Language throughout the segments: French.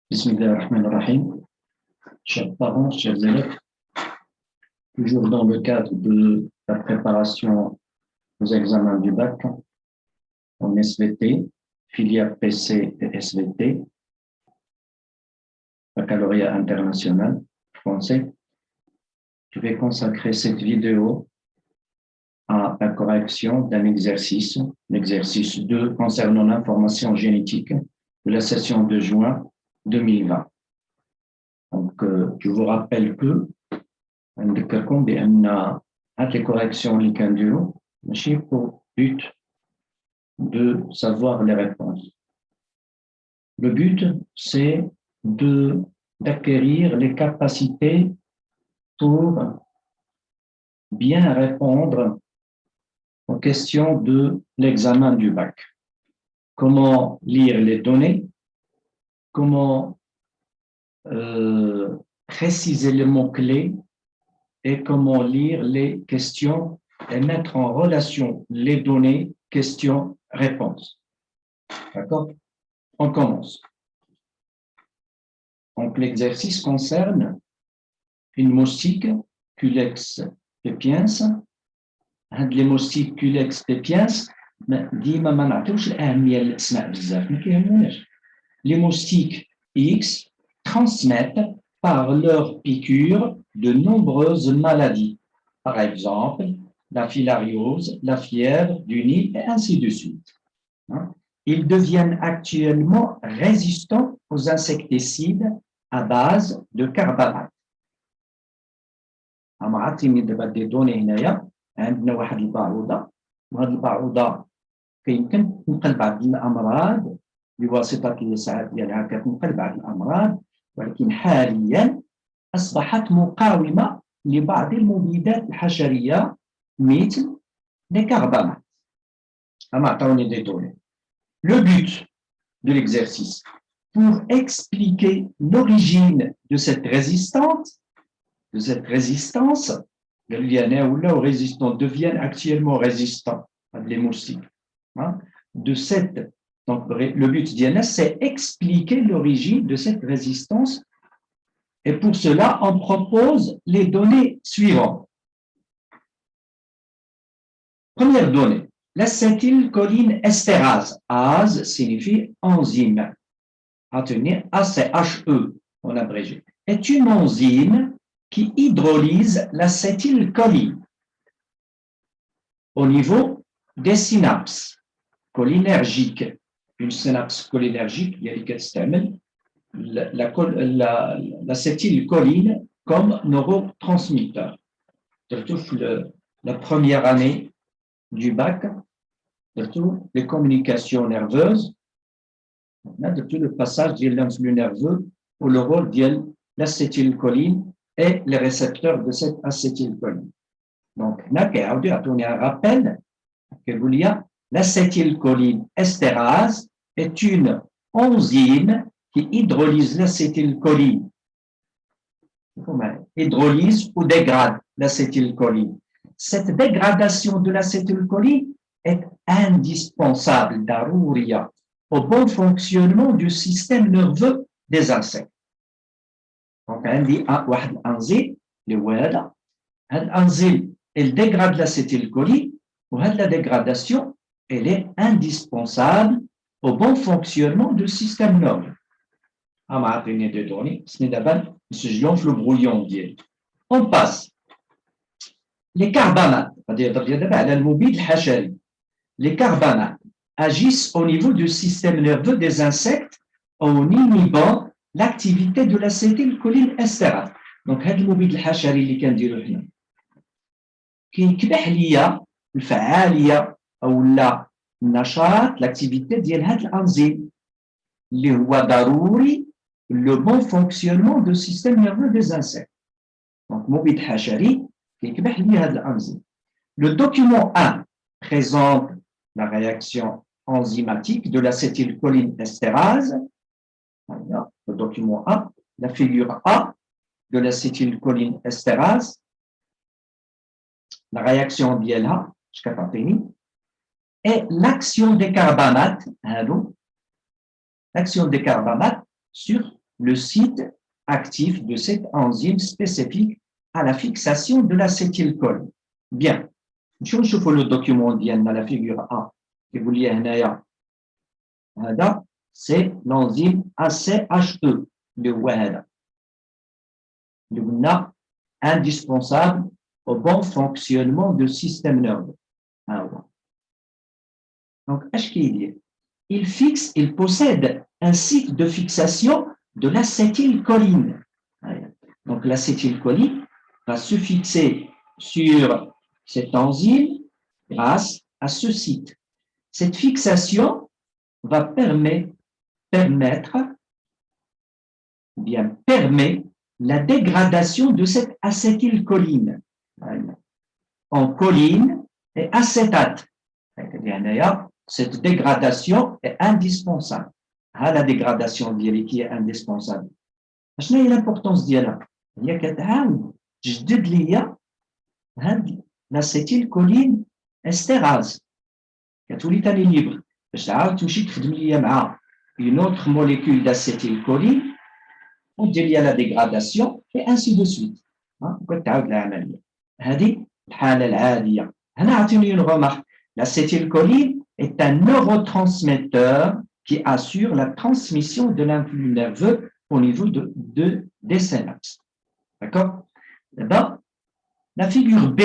Bismillahirrahmanirrahim. Chers parents, chers élèves, toujours dans le cadre de la préparation aux examens du bac en SVT, filière PC et SVT, baccalauréat international français, je vais consacrer cette vidéo à la correction d'un exercice, l'exercice 2 concernant l'information génétique de la session de juin 2020. Donc, je vous rappelle que نذكركم بأن هذه les corrections اللي كنديرو ماشي pour but de savoir les réponses. Le but, c'est d'acquérir les capacités pour bien répondre aux questions de l'examen du bac. Comment lire les données, comment préciser les mots-clés et comment lire les questions et mettre en relation les données, questions, réponses. D'accord? On commence. Donc, l'exercice concerne une moustique Culex pepiens. Les moustiques Culex pepiens, ديما ما نعطيوش الأهمية للأسماء بزاف، ما كيهموناش. Les moustiques X transmettent par leur piqûre de nombreuses maladies. Par exemple, la filariose, la fièvre du Nil et ainsi de suite. Ils deviennent actuellement résistants aux insecticides à base de carbamate. عطيني دابا دي دوني هنايا عندنا واحد البعوضة، وهذه البعوضة يمكن تنقل بعض الأمراض بواسطة الإسعاف ديالها كتنقل بعض الأمراض، ولكن حاليا أصبحت مقاومة لبعض المبيدات الحشرية مثل الكربامات. عطاوني دي دوني. Le but de l'exercice, pour expliquer l'origine de cette résistance, deviennent actuellement résistants, les moustiques. Donc, le but d'INS, c'est expliquer l'origine de cette résistance. Et pour cela, on propose les données suivantes. Première donnée, l'acétylcholine estérase. ASE signifie enzyme. Attenez, ACHE, on abrégé, est une enzyme qui hydrolyse l'acétylcholine au niveau des synapses cholinergiques. Une synapse cholinergique, il y a l'acétylcholine comme neurotransmetteur. Surtout la première année du bac, surtout les communications nerveuses, surtout le passage de l'influx nerveux ou le rôle de l'acétylcholine et les récepteurs de cette acétylcholine. Donc, on a un rappel que l'acétylcholine estérase est une enzyme qui hydrolyse l'acétylcholine. Hydrolyse ou dégrade l'acétylcholine. Cette dégradation de l'acétylcholine est indispensable, darouria, au bon fonctionnement du système nerveux des insectes. Donc, on dit un enzyme, l'enzyme, elle dégrade l'acétylcholine, ou la dégradation, elle est indispensable au bon fonctionnement du système nerveux. On passe. Les carbamates, les carbamates agissent au niveau du système nerveux des insectes en inhibant l'activité de l'acétylcholine estérase. Donc, هذا المبيد الحشري اللي كنديرو هنا كيكبح ليا الفعاليه او لا النشاط l'activité ديال هذا الانزيم اللي هو ضروري le bon fonctionnement du système nerveux des insectes. Donc, مبيد حشري كيكبح ليا هذا الانزيم. Le document 1 présente la réaction enzymatique de l'acétylcholine estérase. Le document A, la figure A de l'acétylcholine estérase, la réaction d'ILA, et l'action des carbamates, l'action des carbamates sur le site actif de cette enzyme spécifique à la fixation de l'acétylcholine. Bien, je نشوفوا le document ديالنا la figure A كيقول لي هنايا هذا c'est l'enzyme ACHE اللي هو هذا اللي قلنا indispensable au bon fonctionnement du système nerveux. Donc, il possède un site de fixation de l'acétylcholine. Donc, l'acétylcholine va se fixer sur cette enzyme grâce à ce site. Cette fixation va permet la dégradation de cette acétylcholine en choline et acétate. Cette dégradation est indispensable. La dégradation qui est indispensable. شنو هي l'importance ديالها؟ هي كتعاون تجدد ليا هاد l'acétylcholine estérase كتولي ثاني ليبر باش تعاود تمشي تخدم ليا مع une autre molécule d'acétylcholine ودير ليا la dégradation et ainsi de suite. وكتعاود العمليه. هذه الحاله العاديه. هنا عطيني une remarque. L'acétylcholine est un neurotransmetteur qui assure la transmission de l'influx nerveux au niveau des synapses. D'accord? D'abord, la figure B,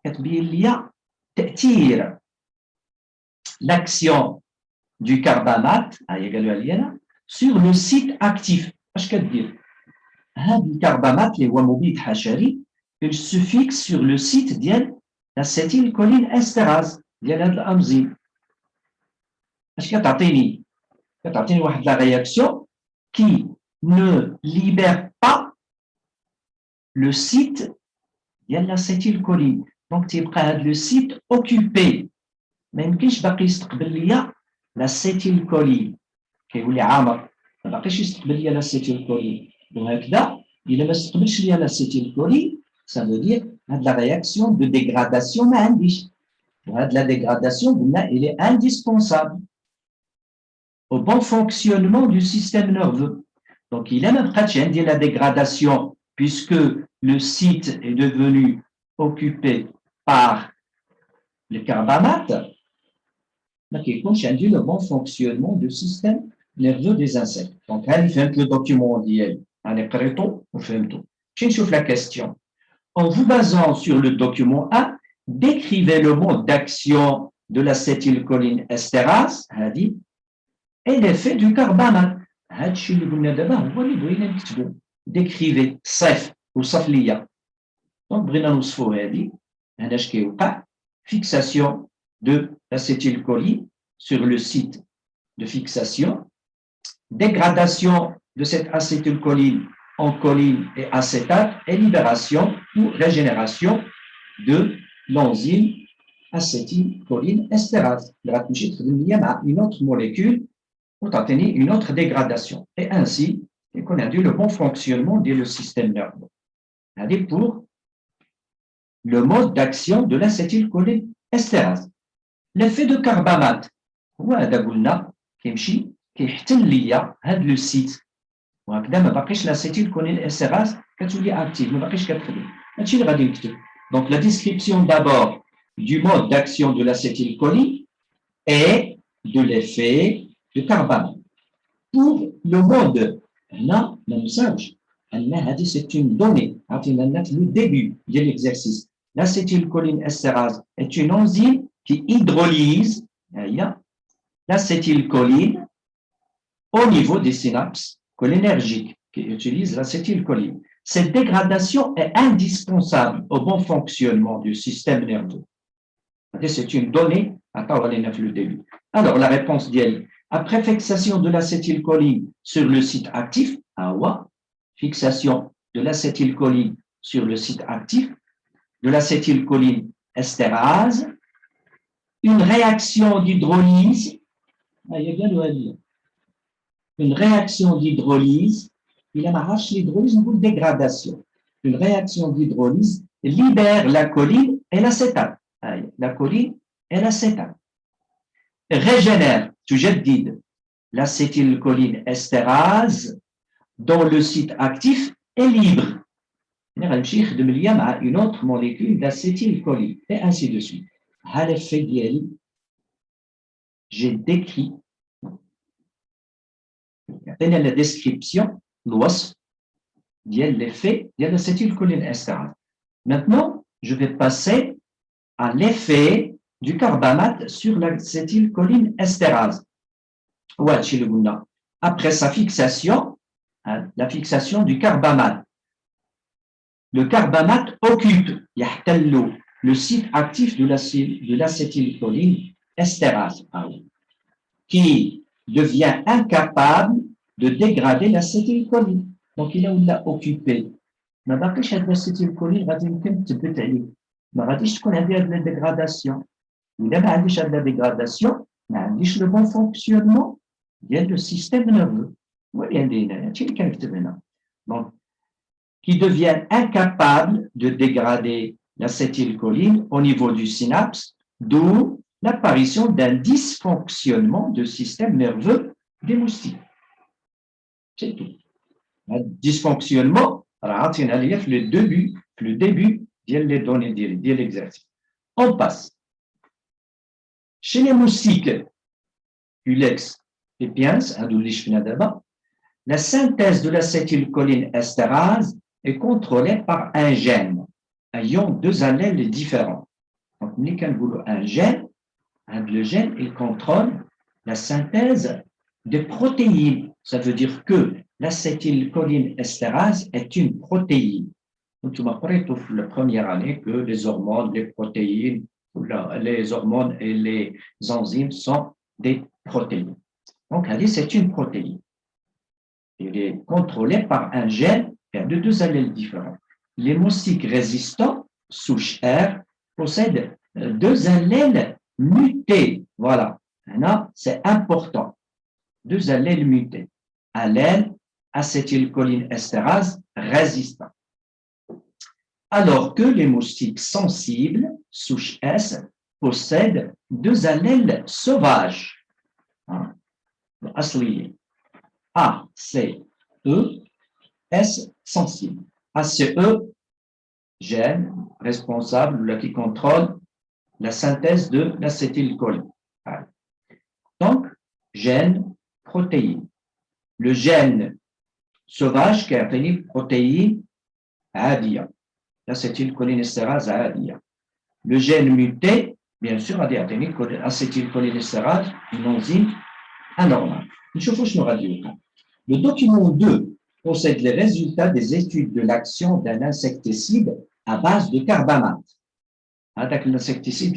il y a l'action du carbamate sur le site actif. Le carbamate, il se fixe sur le site de l'acétylcholine estérase de l'enzyme. كتعطيني واحد la réaction qui ne libère pas le site de l'acétylcholine. Donc تيبقى هذا le site occupé. ما يمكنش باقي يستقبل ليا l'acétylcholine. كيولي عامر ما باقيش يستقبل ليا l'acétylcholine. وهكذا إلا ما استقبلش ليا l'acétylcholine ça veut dire هاد la réaction de dégradation ما عنديش. وهاد la dégradation قلنا elle est indispensable au bon fonctionnement du système nerveux. Donc, il a même dit la dégradation puisque le site est devenu occupé par le carbamate, mais qui dit le bon fonctionnement du système nerveux des insectes. Donc, il fait le document d'hier. On est prêt tout, on fait tout. Je chauffe la question. En vous basant sur le document A, décrivez le mode d'action de l'acétylcholine estérase, dit, et l'effet du carbamate. هادشي اللي قلنا دابا هو اللي بغينا نكتبو. Décrivez صف وصف ليا. دونك بغينا نوصفو هادي هنا اش كيوقع fixation de l'acétylcholine sur le site de fixation, dégradation de cette acétylcholine en choline et acétate et libération ou régénération de l'enzyme acétylcholine estérase. Une autre molécule pour obtenir une autre dégradation. Et ainsi, on a dit le bon fonctionnement du système nerveux. C'est-à-dire pour le mode d'action de l'acétylcholine estérase. L'effet de carbamate, هذا قلنا كيمشي كيحتل ليا هذا لو سيت وهكذا ما باقيش l'acétylcholine estérase كتولي active ما باقيش كتخدم. هادشي اللي غادي نكتب. Donc la description d'abord du mode d'action de l'acétylcholine et de l'effet de carbamate. Pour le mode, là, c'est une donnée, le début de l'exercice. L'acétylcholine estérase est une enzyme qui hydrolyse l'acétylcholine au niveau des synapses cholinergiques qui utilisent l'acétylcholine. Cette dégradation est indispensable au bon fonctionnement du système nerveux. C'est une donnée. Attends, on va aller le début. Alors, la réponse d'elle, après fixation de l'acétylcholine sur le site actif, fixation de l'acétylcholine sur le site actif, de l'acétylcholine estérase, une réaction d'hydrolyse, une réaction d'hydrolyse, il arrache l'hydrolyse en dégradation. Une réaction d'hydrolyse libère la choline et l'acétate. La choline et l'acétate. Régénère, تجدد l'acétylcholine estérase dont le site actif est libre. Une autre molécule d'acétylcholine, et ainsi de suite. J'ai décrit la description, l'ouest, l'effet de l'acétylcholine estérase. Maintenant, je vais passer à l'effet du carbamate sur l'acétylcholine estérase. Après sa fixation, la fixation du carbamate. Le carbamate occupe le site actif de l'acétylcholine estérase, qui devient incapable de dégrader l'acétylcholine. Donc, il a occupé. ما باقيش هاد l'acétylcholine غادي يمكن تثبت عليه. ما غاديش تكون عندي هاد لا ديغراداسيون. إذا ما عنديش هاد لا ديغراداسيون ما عنديش لو بون فونكسيونمون ديال لو سيستيم نيرفو. هادشي اللي كنكتب هنا. Donc, qui devient incapable de dégrader l'acétylcholine au niveau du synapse, d'où l'apparition d'un dysfonctionnement du système nerveux des moustiques. C'est tout. Le dysfonctionnement, le début des données de l'exercice. On passe. Chez les moustiques, Culex pepiens, la synthèse de l'acétylcholine estérase est contrôlée par un gène ayant deux allèles différents. Donc, un gène, le gène, il contrôle la synthèse des protéines. Ça veut dire que l'acétylcholine estérase est une protéine. Donc, tu m'as appris la première année que les hormones, les protéines, les hormones et les enzymes sont des protéines. Donc, c'est une protéine. Il est contrôlé par un gène de deux allèles différents. Les moustiques résistants, souche R, possèdent deux allèles mutés. Voilà, c'est important. Deux allèles mutés. Allèle acétylcholine estérase résistant. Alors que les moustiques sensibles, souche S, possèdent deux allèles sauvages. ACE, S sensible. ACE, gène responsable qui contrôle la synthèse de l'acétylcholine. Donc, gène, protéine. Le gène sauvage qui a obtenu protéine ADIA, l'acétylcholine estérase ADIA. Le gène muté, bien sûr, a obtenu acétylcholine estérase, une enzyme anormale. Le document 2 possède les résultats des études de l'action d'un insecticide à base de carbamate. Avec l'insecticide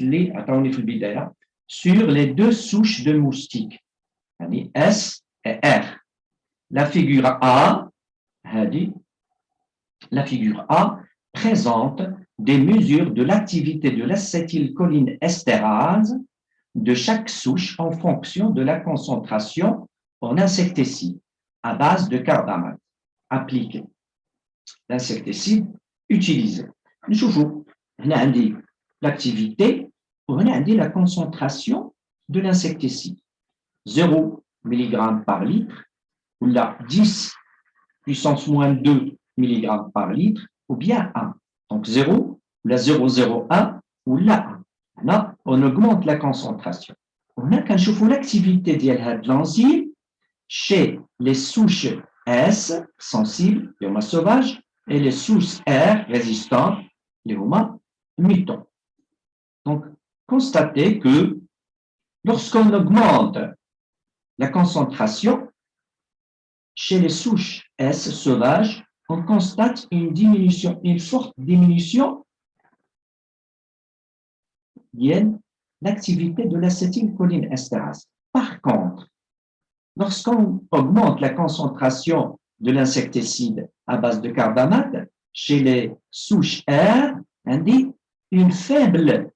sur les deux souches de moustiques, S et R. La figure A présente des mesures de l'activité de l'acétylcholine estérase de chaque souche en fonction de la concentration en insecticide à base de carbamate appliqué. L'insecticide utilisé. Nous avons l'activité ou la concentration de l'insecticide. 0 mg par litre ou là 10 puissance moins 2 mg par litre ou bien 1. Donc 0, la 0,01 ou là 1. Là, on augmente la concentration. On a qu'un chauffe l'activité de l'enzyme chez les souches S, sensibles, les homas sauvages, et les souches R, résistantes, les homas mutants. Donc, constatez que lorsqu'on augmente la concentration chez les souches S sauvages, on constate une diminution, une forte diminution de l'activité de l'acétylcholine estérase. Par contre, lorsqu'on augmente la concentration de l'insecticide à base de carbamate, chez les souches R, indique une faible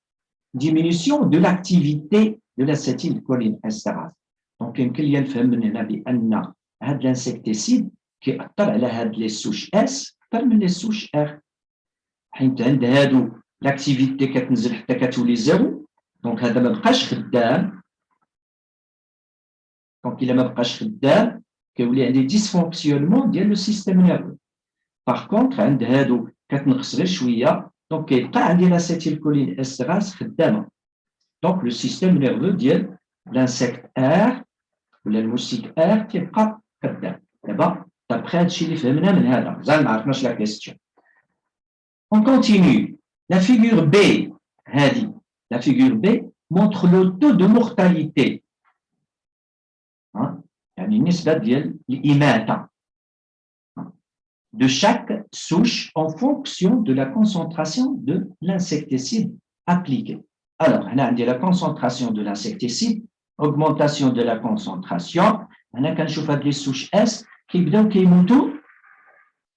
diminution de l'activité de l'acétylcholine estérase. Donc, il y a l'insecticide qui أثر على هاد les souches S أكثر من les souches R. حيت عند هادو l'activité كتنزل حتى كتولي زيرو، دونك هذا ما بقاش خدام. دونك إلا ما بقاش خدام كيولي عندي ديسفونكسيونمون ديال لو سيستيم نيرفو. باغ كونتر عند هادو كتنقص غير شويه دونك كيبقى عندي لاسيتيل كولين استراز خدامه. دونك لو سيستيم نيرفو ديال لانسيكت ار ولا الموسيك ار كيبقى خدام. دابا دابخي هادشي اللي فهمنا من هذا مازال ما عرفناش لا كيستيون. On continue. La figure B, la figure B montre le taux de mortalité. يعني النسبة ديال الإماتة de chaque souche en fonction de la concentration de l'insecticide appliqué. Alors, on a la concentration de l'insecticide, augmentation de la concentration. On a quand je fais les souches S qui بداو كيموتوا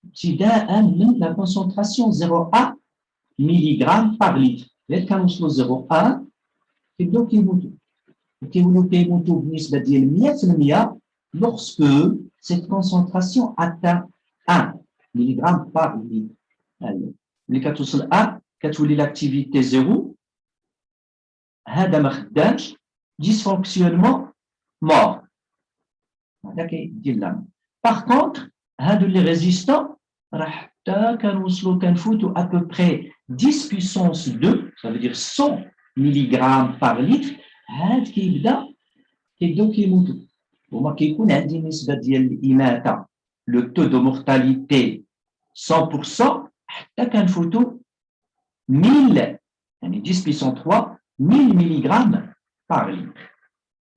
ابتداء من la concentration 0,1 mg par litre. غير كنوصلوا 0,1 كيبداو كيموتوا. كيولوا كيموتوا بنسبة ديال 100% lorsque cette concentration atteint 1 mg par litre. ملي كتوصل 1 كتولي l'activité 0. هذا ما خدامش dysfonctionnement mort. هذا كيدير لنا. Par contre هادو اللي ريزيستون راه حتى كنوصلوا كنفوتوا à peu près 10 puissance 2, ça veut dire 100 mg par litre. هاد كيبداو كيموتوا وما كيكون عندي نسبة ديال الإماتة لو تو دو مورتاليتي 100% حتى كنفوتوا 1000 يعني 10 puissance 3 1000 mg par litre.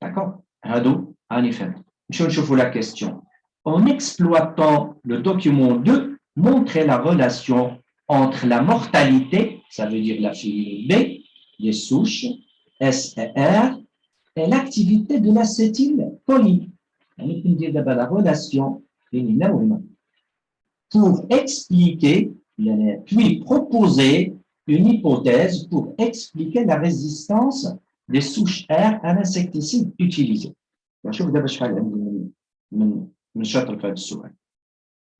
D'accord. هادو راني فهمت. نشوفوا la question. En exploitant le document 2, montrer la relation entre la mortalité, ça veut dire la figure B, les souches, S et R, et l'activité de l'acétylcholine. La relation pour expliquer, puis proposer une hypothèse pour expliquer la résistance des souches R à l'insecticide utilisé. Je vais vous من شاطر في هذا السؤال.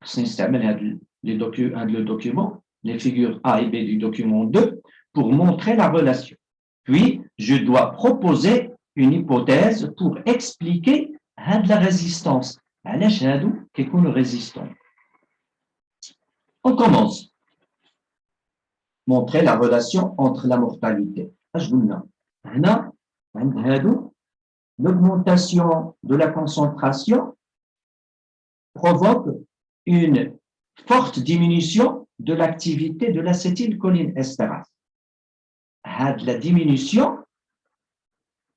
خصني نستعمل هذا le document, les figures A et B du document 2 pour montrer la relation. Puis, je dois proposer une hypothèse pour expliquer la résistance. علاش هادو كيكونوا résistants. On commence. Montrer la relation entre la mortalité. اش قلنا؟ هنا عند هادو l'augmentation de la concentration provoque une forte diminution de l'activité de l'acétylcholinestérase. La diminution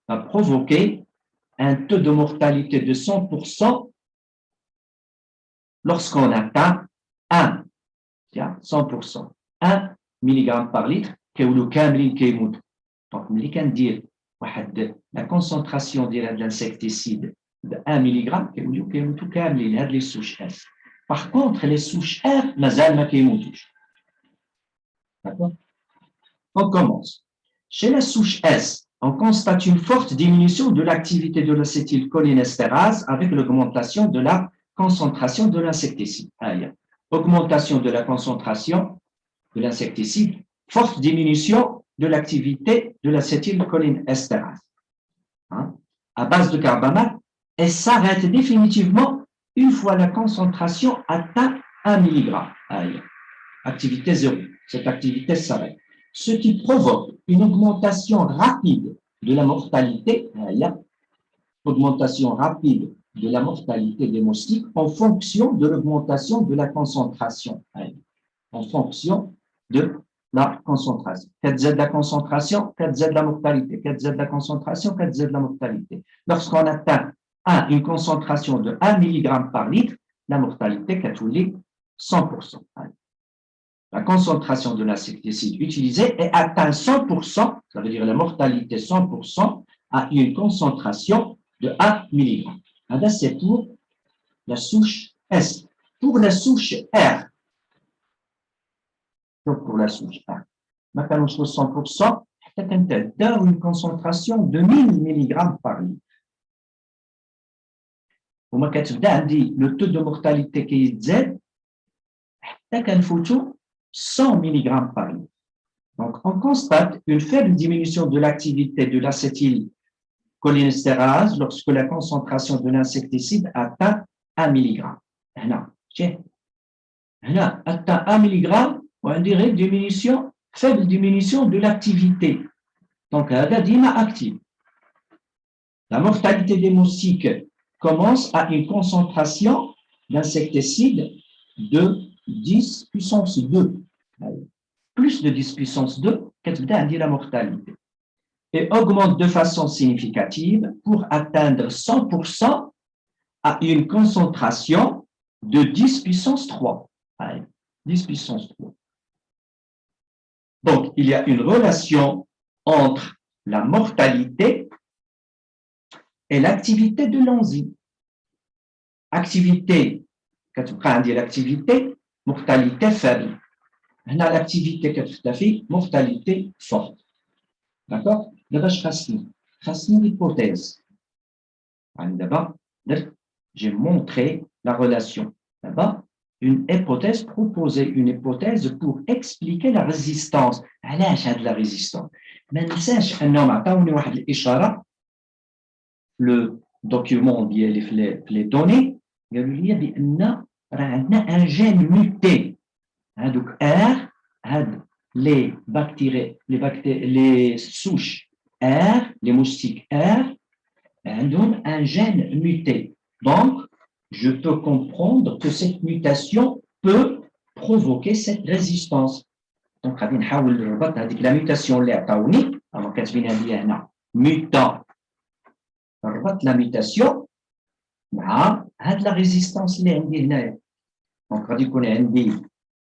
va provoquer un taux de mortalité de 100% lorsqu'on atteint 100%, 1 mg par litre, كيولوا كاملين كيموتوا. Donc, ملي كندير واحد la concentration de l'insecticide de 1 mg كيوليو كيموتوا كاملين هاد لي سوش اس. Par contre, les souches R مازال ما كيموتوش. D'accord? On commence. Chez la souche S, on constate une forte diminution de l'activité de l'acétylcholinestérase avec l'augmentation de la concentration de l'insecticide. Augmentation de la concentration de l'insecticide, forte diminution de l'activité de l'acétylcholinestérase. À base de carbamate, elle s'arrête définitivement une fois la concentration atteint 1 mg. Activité 0. Cette activité s'arrête. Ce qui provoque une augmentation rapide de la mortalité, augmentation rapide de la mortalité des moustiques en fonction de l'augmentation de la concentration. En fonction de la concentration. 4Z de la concentration, 4Z de la mortalité. 4Z de la concentration, 4Z de la mortalité. Lorsqu'on atteint une concentration de 1 mg par litre, la mortalité est 100%. La concentration de l'insecticide utilisé est atteint 100%, ça veut dire la mortalité 100%, à une concentration de 1 mg. C'est pour la souche S. Pour la souche R, donc pour la souche R, maintenant 100%, c'est une concentration de 1000 mg par litre. وما كتبدا عندي لو تو دو مورتاليتي كيتزاد حتى كنفوتو 100 mg par litre. Donc, on constate une faible diminution de l'activité de l'acétylcholinestérase lorsque la concentration de l'insecticide atteint 1 mg. هنا شايف هنا atteint 1 mg on dirait diminution faible diminution de l'activité. Donc هذا ديما active. La mortalité des moustiques commence à une concentration d'insecticides de 10 puissance 2. Plus de 10 puissance 2, qu'est-ce dit la mortalité. Et augmente de façon significative pour atteindre 100% à une concentration de 10 puissance 3. 10 puissance 3. Donc, il y a une relation entre la mortalité et l'activité de l'enzyme. Activité, quand tu prends l'activité, mortalité faible. On a l'activité qui fait mortalité forte. D'accord? D'abord, je fasse l'hypothèse. D'abord, j'ai montré la relation. D'abord, une hypothèse, proposer une hypothèse pour expliquer la résistance. علاش هاد la résistance. ما ننساش انهم عطاوني واحد الاشاره le document ديالي في les données قالوا لي بان راه عندنا ان جين ميوتي هادوك ار هاد les bactéries les souches R les moustiques R عندهم un gène muté. Donc je peux comprendre que cette mutation peut provoquer cette résistance. Donc غادي نحاول نربط هذيك la mutation اللي عطاوني راهم كاتبينها لي هنا mutant نربط la mutation مع هاد la résistance اللي عندي هنايا. Donc غادي يكون عندي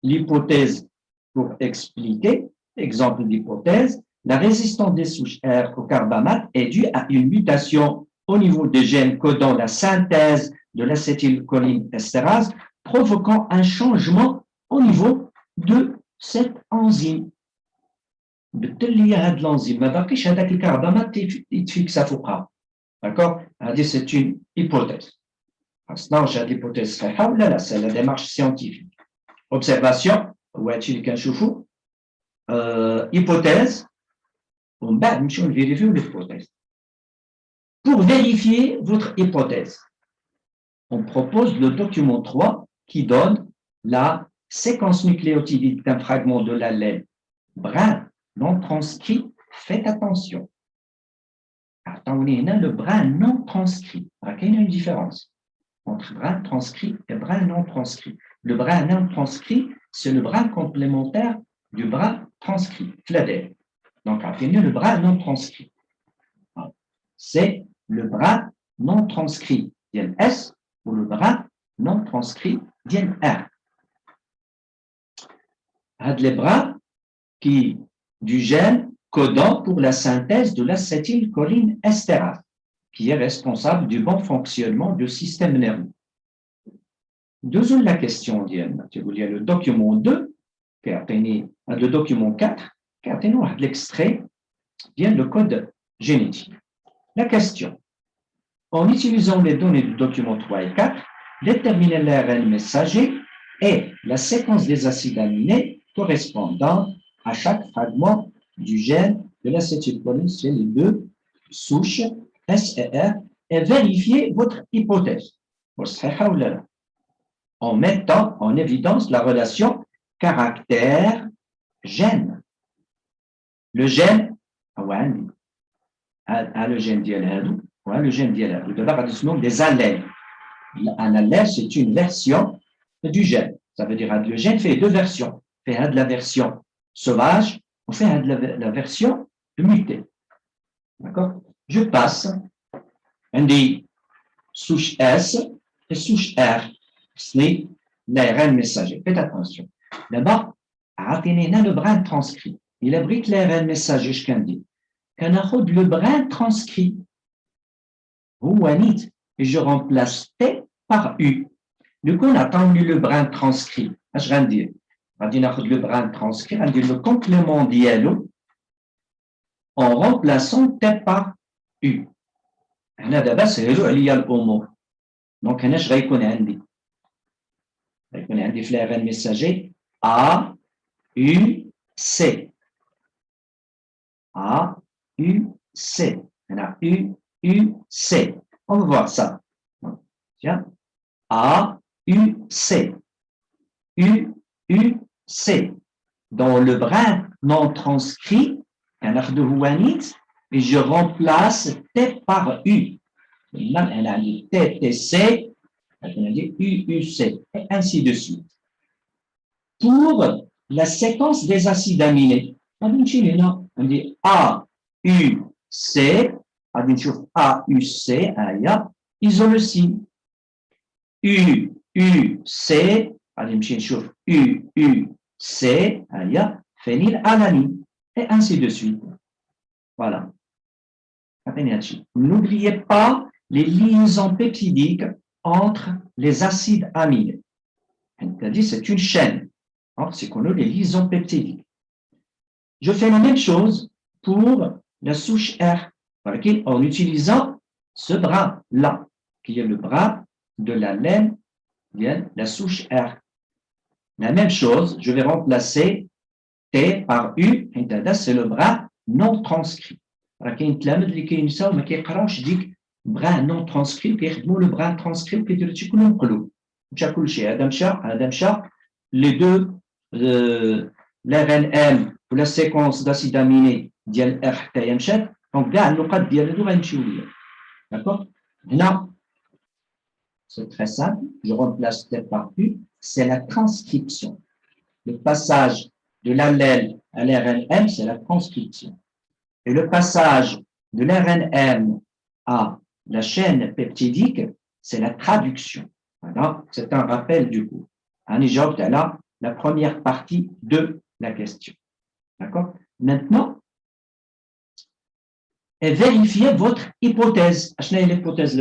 l'hypothèse pour expliquer, exemple d'hypothèse, la résistance des souches R au carbamate est due à une mutation au niveau des gènes codant la synthèse de l'acétylcholine estérase, provoquant un changement au niveau de cette enzyme. بالتالي هاد l'enzyme ما باقيش هذاك الكربامات يتفيكسا فوقها. D'accord? C'est une hypothèse. Maintenant, j'ai l'hypothèse صحيحة ولا لا؟ C'est la démarche scientifique. Observation, هادشي اللي كنشوفو. Hypothèse, ومن بعد نمشيو نفيريفيو l'hypothèse. Pour vérifier votre hypothèse, on propose le document 3 qui donne la séquence nucléotidique d'un fragment de l'allèle brun non transcrit. Faites attention. Attendez, le brin non transcrit. Il y a une différence entre brin transcrit et brin non transcrit. Le brin non transcrit, c'est le brin complémentaire du brin transcrit. Donc, le brin non transcrit. C'est le brin non transcrit S ou le brin non transcrit R. Les brins qui du gène codant pour la synthèse de l'acétylcholine estérase, qui est responsable du bon fonctionnement du système nerveux. Deuxième la question, il y a le document 2, le document 4, qui a l'extrait, vient le code génétique. La question, en utilisant les données du document 3 et 4, déterminer l'ARN messager et la séquence des acides aminés correspondant à chaque fragment du gène de l'acétylcholine chez les deux souches S et R et vérifier votre hypothèse. En mettant en évidence la relation caractère-gène. Le gène, le gène d'Yalhadou, le gène d'Yalhadou, des allèles. Un allèle, c'est une version du gène. Ça veut dire que le gène fait deux versions. Il fait de la version sauvage, on fait de la version mutée. D'accord? Je passe. On dit souche S et souche R. C'est l'ARN messager. Faites attention. D'abord, le brin transcrit. Il abrite l'ARN messager, je dis. Quand on a le brin transcrit, et je remplace T par U. Du coup, on a attendu le brin transcrit. Je viens de dire. On dit le brin transcrit, on dit le complément d'ILO en remplaçant T par U. D'abord, c'est il y a le homo. Donc, je vais connaître. Je vais connaître l'ARN messager A, U, C. A, U, C. On a U, U, C. On va voir ça. Tiens. A-U-C. U-U-C. Dans le brin non transcrit, et je remplace T par U. Elle a dit T, T, C, elle a dit U, U, C, et ainsi de suite. Pour la séquence des acides aminés, on dit A, U, C, A, U, C, isoleucine. U, U, C, U, U, C, phénylalanine, et ainsi de suite. Voilà. N'oubliez pas les liaisons peptidiques entre les acides aminés. C'est une chaîne. C'est qu'on a les liaisons peptidiques. Je fais la même chose pour la souche R, en utilisant ce bras-là, qui est le bras de la laine, la souche R. La même chose, je vais remplacer T par U, c'est le bras non transcrit. كاين تلامذ اللي كينساو ما كيقراوش ديك بغا نون ترانسكريب كيخدموا لو بغا ترانسكريب كيديروا هادشي كله مقلوب مشى كلشي هذا مشى لي دو الار ان ام ولا سيكونس داسيد اميني ديال ار حتى هي مشات دونك كاع النقط ديال هادو غيمشيو ليا داكوغ هنا c'est très simple je remplace T par U c'est la transcription le passage de l'allèle à l'RNM c'est la transcription. Et le passage de l'RNM à la chaîne peptidique, c'est la traduction. Voilà, c'est un rappel du cours. J'obtiens là la première partie de la question. D'accord? Maintenant, vérifiez votre hypothèse. L'hypothèse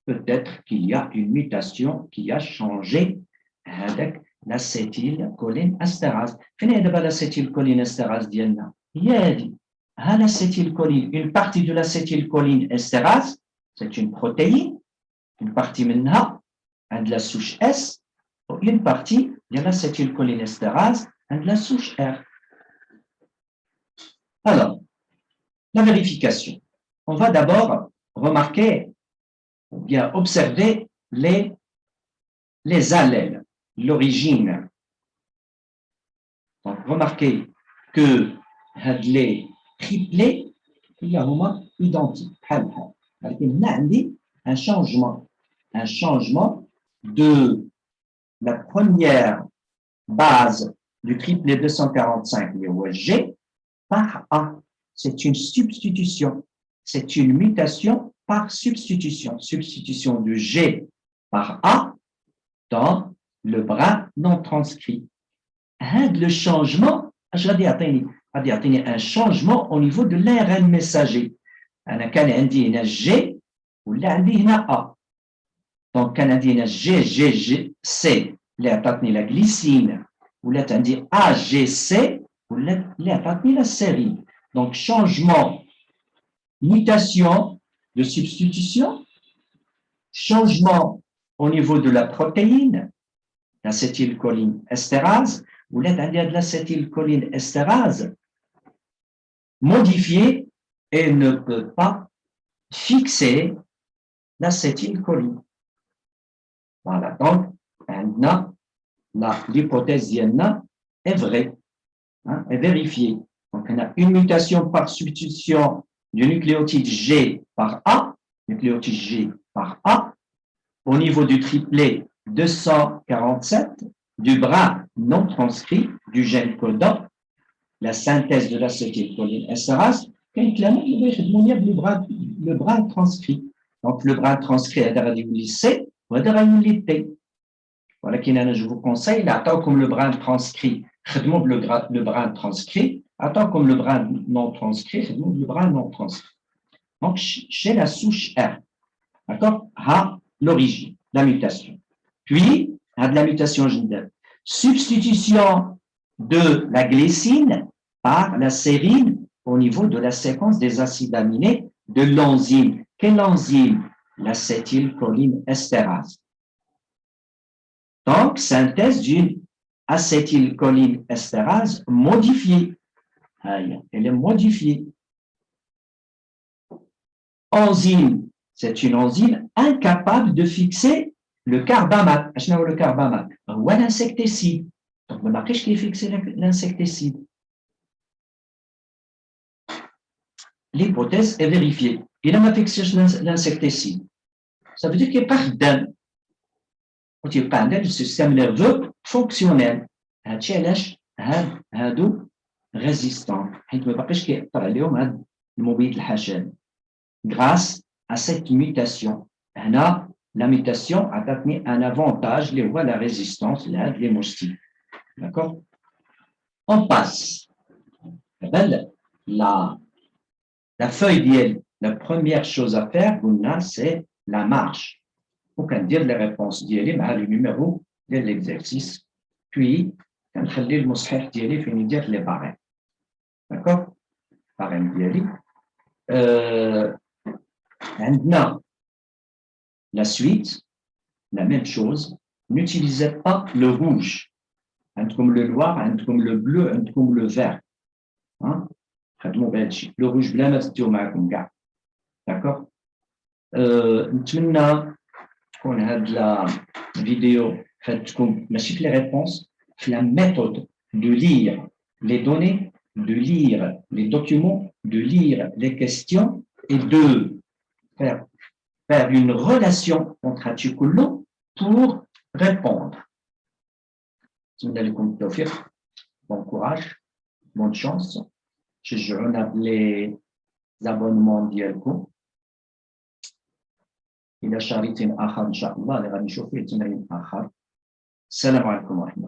peut-être qu'il y a une mutation qui a changé avec l'acétylcholine estérase. Quelle est l'acétylcholine estérase d'Yenna? L'acétylcholine, une partie de l'acétylcholine estérase, c'est une protéine, une partie maintenant de la souche S, une partie de l'acétylcholine estérase de la souche R. Alors, la vérification. On va d'abord remarquer, ou bien observer les allèles, l'origine. Donc, remarquez que les triplés, il y a un moment identique. Il y a un changement de la première base du triplet 245, le G, par A. C'est une substitution. C'est une mutation par substitution. Substitution de G par A dans le bras non transcrit. Le changement, un changement au niveau de l'ARN messager. أنا كان عندي هنا G ولا عندي هنا A. Donc كان عندي هنا GGC اللي عطاتني لا glycine ولات عندي AGC ولا اللي عطاتني لا sérine. Donc changement, mutation de substitution, changement au niveau de la protéine, l'acétylcholine estérase, ou l'aide de l'acétylcholine estérase modifiée et ne peut pas fixer l'acétylcholine. Voilà, donc maintenant, l'hypothèse d'Yenna est vraie, est vérifiée. Donc, on a une mutation par substitution du nucléotide G par A, nucléotide G par A, au niveau du triplet 247, du bras non transcrit du gène codant, la synthèse de l'acétylcholine estérase, le bras transcrit. Donc, le bras transcrit est le C ou le T. Voilà qui je vous conseille, attends comme le bras transcrit, le bras transcrit, attends comme le bras non transcrit, le bras non transcrit. Donc, chez la souche R, d'accord, à l'origine, la mutation. Puis, à de la mutation génitale. Substitution de la glycine par la sérine au niveau de la séquence des acides aminés de l'enzyme. Quelle enzyme? L'acétylcholine estérase. Donc, synthèse d'une acétylcholine estérase modifiée. Elle est modifiée. Enzyme, c'est une enzyme incapable de fixer le carbamate, le carbamate, ou l'insecticide. Donc, on a qui est fixé l'insecticide. L'hypothèse est vérifiée. Il a fixé l'insecticide. Ça veut dire qu'il n'y a pas d'un. Quand il n'y a pas d'un, le système nerveux fonctionnel. هادشي هادو résistants. حيت ما باقيش كيأثر عليهم هاد المبيد الحشري. Grâce à cette mutation. هنا la mutation a donné un avantage, les voies la résistance, les moustiques. D'accord? On passe. La feuille d'IEL, la première chose à faire, c'est la marche. On peut dire les réponses d'IEL, le numéro de l'exercice. Puis, on va faire le moussih d'IEL, puis on dire les barèmes. D'accord? Barèmes d'IEL. Maintenant, la suite, la même chose. N'utilisez pas le rouge. Comme le noir, comme le bleu, comme le vert. Hein? Le rouge blanc, c'est au معكم كاع. D'accord? نتمنى تكون هاد la vidéo فاتكم ماشي في les réponses, la méthode de lire les données, de lire les documents, de lire les questions et de faire une relation entre هادشي pour répondre. نتمنى لكم التوفيق. Bon courage, bonne chance. شجعونا les abonnements ديالكم. إلى شريط آخر إن شاء الله اللي غادي نشوف فيه تمرين آخر. السلام عليكم ورحمة الله.